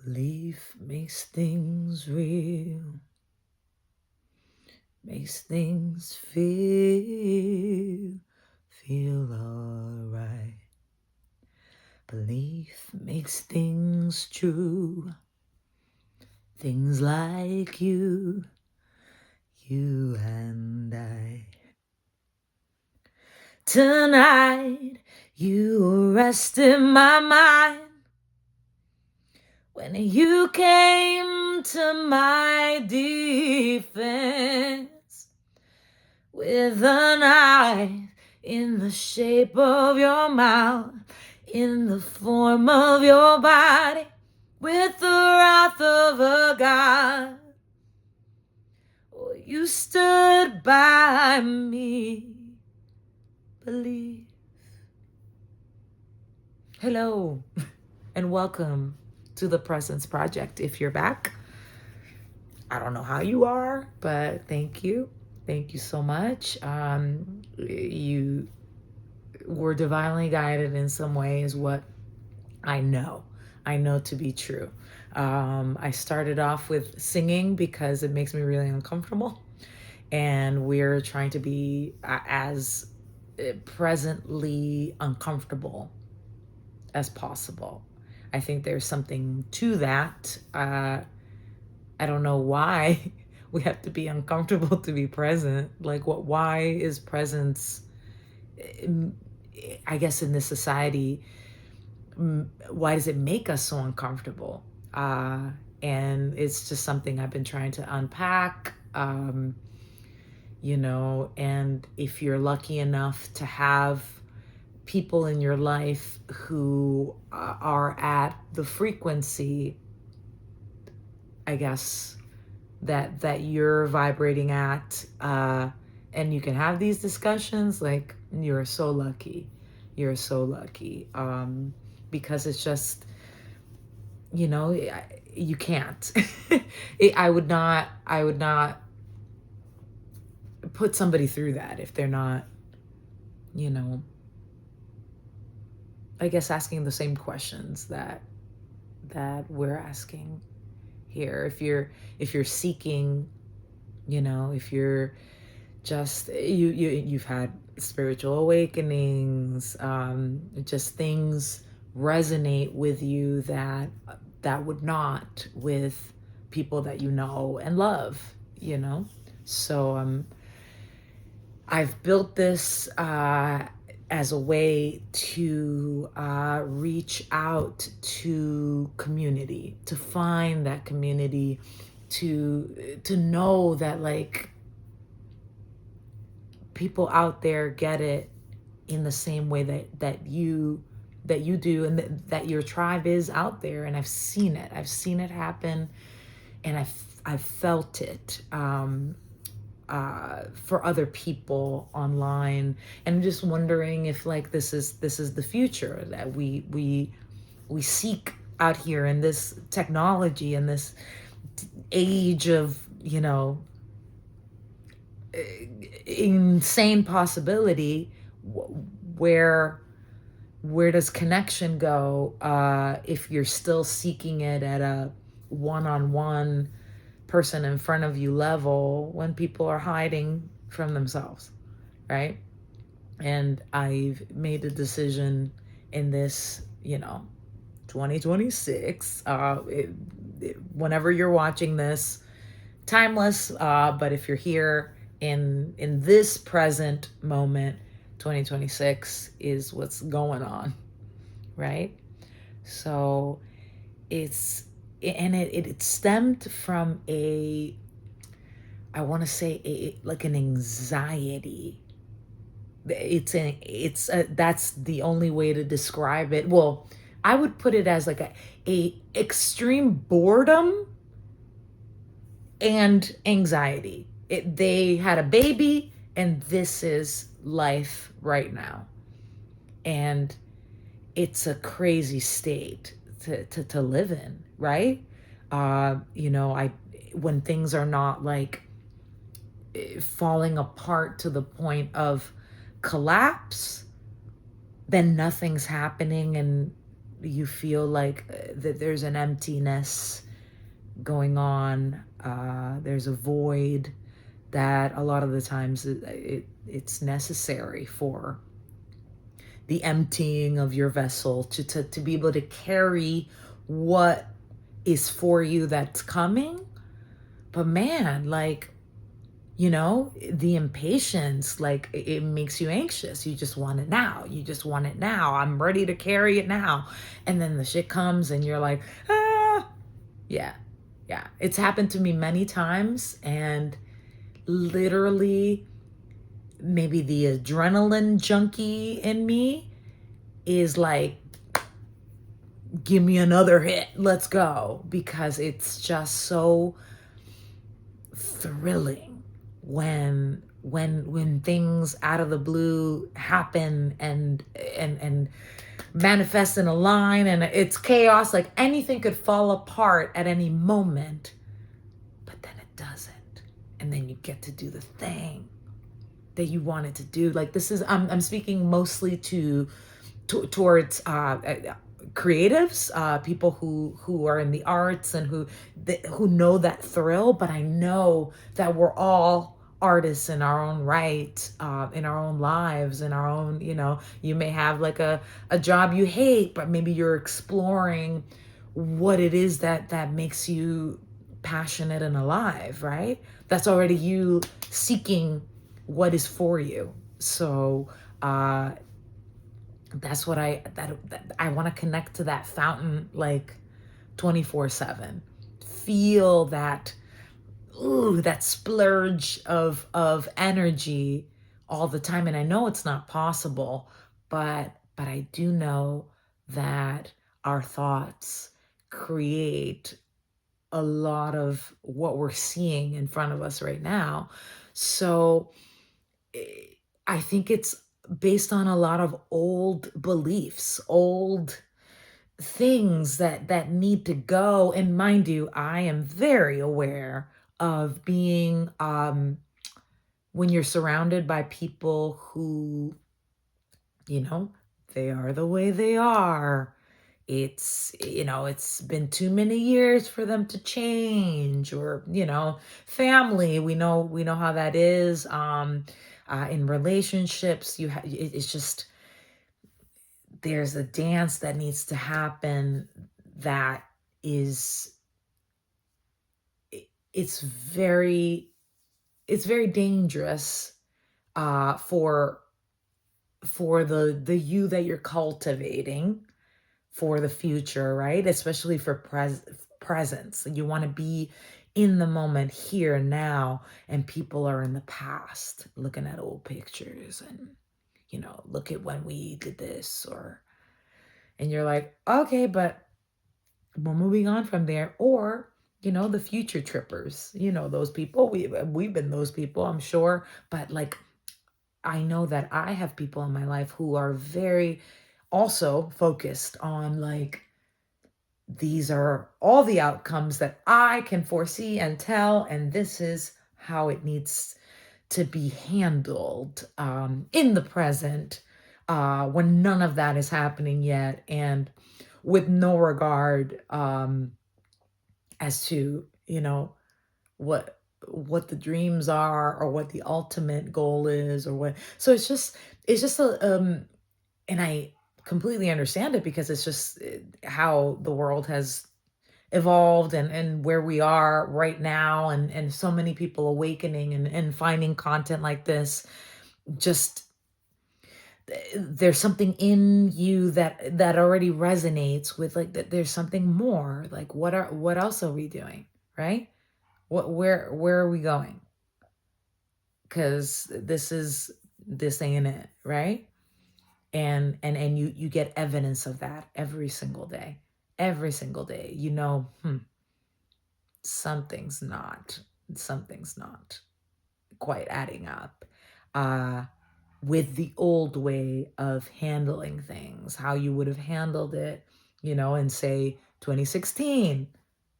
Belief makes things real, makes things feel alright. Belief makes things true, things like you and I. Tonight, you rested my mind when you came to my defense with a knife in the shape of your mouth, in the form of your body, with the wrath of a God. Oh, you stood by me. Believe. Hello and welcome to the Presence Project. If you're back, I don't know how you are, but thank you. Thank you so much. You were divinely guided in some way is what I know to be true. I started off with singing because it makes me really uncomfortable. And we're trying to be as presently uncomfortable as possible. I think there's something to that. I don't know why we have to be uncomfortable to be present. Like, why is presence, I guess, in this society, why does it make us so uncomfortable? And it's just something I've been trying to unpack. And if you're lucky enough to have people in your life who are at the frequency, I guess, that you're vibrating at, and you can have these discussions, like, you're so lucky. You're so lucky. Because it's just, you can't. I would not put somebody through that if they're not, I guess, asking the same questions that we're asking here. If you're seeking, if you're just you've had spiritual awakenings, just things resonate with you that would not with people that you know and love. So I've built this as a way to reach out to community, to find that community, to know that, like, people out there get it in the same way that you do, and that your tribe is out there. And I've seen it happen, and I've felt it for other people online. And I'm just wondering if, like, this is the future that we seek out here in this technology, in this age of insane possibility. Where does connection go if you're still seeking it at a one-on-one, person in front of you level, when people are hiding from themselves, right? And I've made a decision in this 2026, whenever you're watching this, timeless, but if you're here in this present moment, 2026 is what's going on, right? So it stemmed from I want to say like an anxiety. That's the only way to describe it. Well, I would put it as like a extreme boredom and anxiety. They had a baby, and this is life right now. And it's a crazy state to live in, right? When things are not like falling apart to the point of collapse, then nothing's happening, and you feel like that there's an emptiness going on. There's a void that a lot of the times it's necessary for the emptying of your vessel to be able to carry what is for you that's coming. But man, like, the impatience, like it makes you anxious. You just want it now. You just want it now. I'm ready to carry it now. And then the shit comes and you're like, ah, yeah. Yeah. It's happened to me many times, and literally maybe the adrenaline junkie in me is like, give me another hit. Let's go. Because it's just so thrilling when things out of the blue happen and manifest in a line, and it's chaos. Like anything could fall apart at any moment, but then it doesn't. And then you get to do the thing that you wanted to do. Like this is, I'm speaking mostly towards creatives, people who are in the arts and who know that thrill. But I know that we're all artists in our own right, in our own lives, in our own, you may have like a job you hate, but maybe you're exploring what it is that makes you passionate and alive, right? That's already you seeking what is for you. So that's what I want to connect to that fountain, like 24/7. Feel that, that splurge of energy all the time. And I know it's not possible, but I do know that our thoughts create a lot of what we're seeing in front of us right now. So I think it's based on a lot of old beliefs, old things that need to go. And mind you, I am very aware of being, when you're surrounded by people who, they are the way they are. It's been too many years for them to change, or, family, we know how that is. In relationships, it's just, there's a dance that needs to happen that is, it's very dangerous, for the you that you're cultivating for the future, right? Especially for presence. You want to be in the moment, here and now, and people are in the past looking at old pictures and, look at when we did this, and you're like, okay, but we're moving on from there. Or, the future trippers, those people, we've been those people, I'm sure. But like, I know that I have people in my life who are very also focused on, like, these are all the outcomes that I can foresee and tell, and this is how it needs to be handled, in the present, when none of that is happening yet, and with no regard, as to, what the dreams are, or what the ultimate goal is, or what. So it's just and I completely understand it, because it's just how the world has evolved, and where we are right now, and so many people awakening and finding content like this. Just, there's something in you that already resonates with, like, that there's something more. Like, what else are we doing, right? Where are we going? Because this ain't it, right? And you get evidence of that every single day. Every single day, something's not quite adding up, with the old way of handling things. How you would have handled it, in, say, 2016,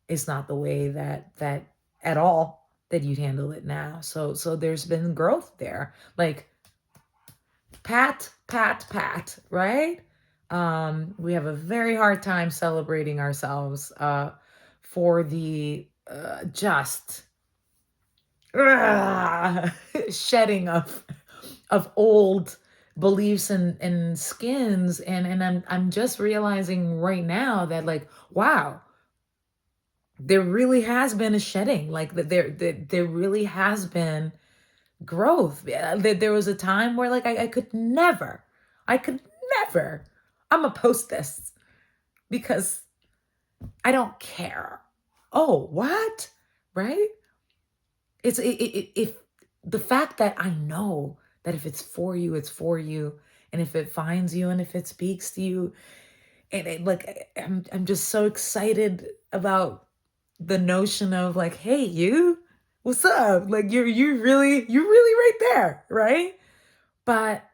is not the way that at all that you'd handle it now. So there's been growth there. Like, pat, right? We have a very hard time celebrating ourselves for the just shedding of old beliefs and skins, and I'm just realizing right now that, like, wow, there really has been a shedding, like that there really has been growth. Yeah, there was a time where, like, I could never, I'm gonna post this because I don't care. Oh, what? Right? If the fact that I know that if it's for you, it's for you, and if it finds you, and if it speaks to you, and like, I'm just so excited about the notion of, like, hey, you, what's up? Like, you're really right there, right? But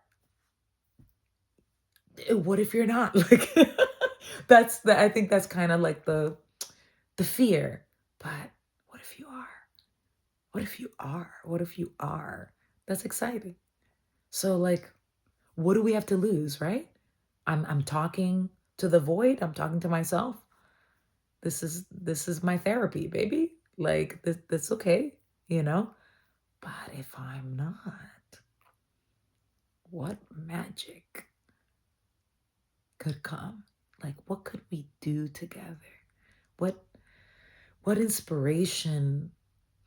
what if you're not? Like, I think that's kind of like the fear. But what if you are? What if you are? What if you are? That's exciting. So, like, what do we have to lose, right? I'm talking to the void. I'm talking to myself. This is my therapy, baby. Like, that's okay, you know? But if I'm not, what magic could come? Like, what could we do together? What what inspiration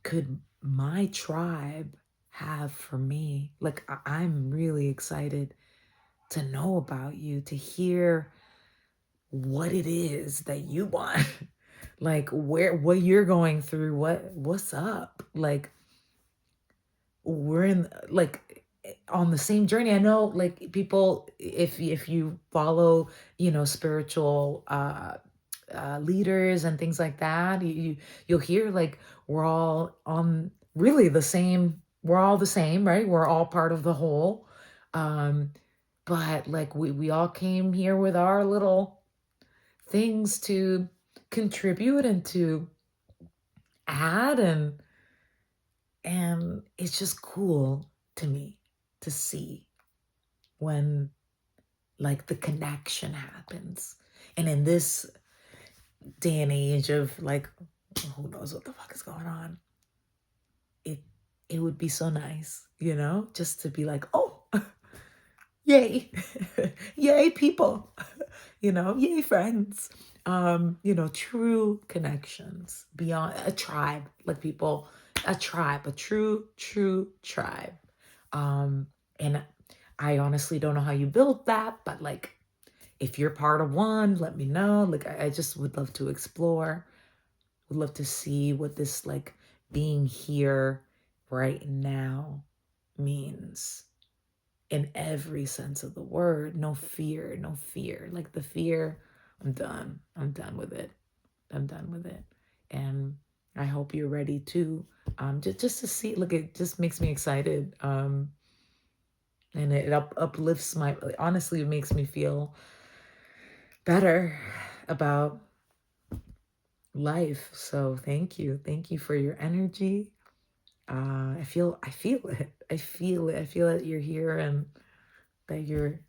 could my tribe have for me? Like, I'm really excited to know about you, to hear what it is that you want. Like, what you're going through, what's up? Like, we're in, like, on the same journey. I know, like, people, if you follow, spiritual leaders and things like that, you'll hear, like, we're all on really the same, we're all the same, right? We're all part of the whole. um but, like, we all came here with our little things to contribute and to add, and it's just cool to me to see when, like, the connection happens. And in this day and age of, like, who knows what the fuck is going on, it it would be so nice, just to be like, oh, yay, yay, people, yay, friends. True connections beyond a tribe, like, people, a tribe, a true tribe. And I honestly don't know how you build that, but, like, if you're part of one, let me know. Like, I just would love to explore, would love to see what this, like, being here right now means in every sense of the word. No fear, no fear. Like, the fear, I'm done. I'm done with it. I'm done with it. And I hope you're ready too. Just to see, look, it just makes me excited. And it uplifts my, honestly, it makes me feel better about life. So thank you. Thank you for your energy. I feel it. I feel it. I feel that you're here and that you're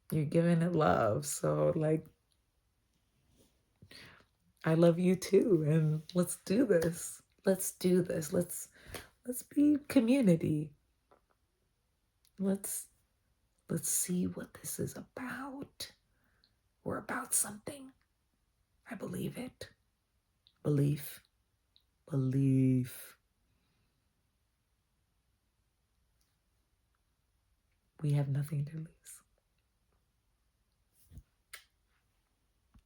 giving it love. So, like, I love you too. And let's do this. Let's do this. Let's be community. Let's let's see what this is about. We're about something. I believe it. Belief. Belief. We have nothing to lose.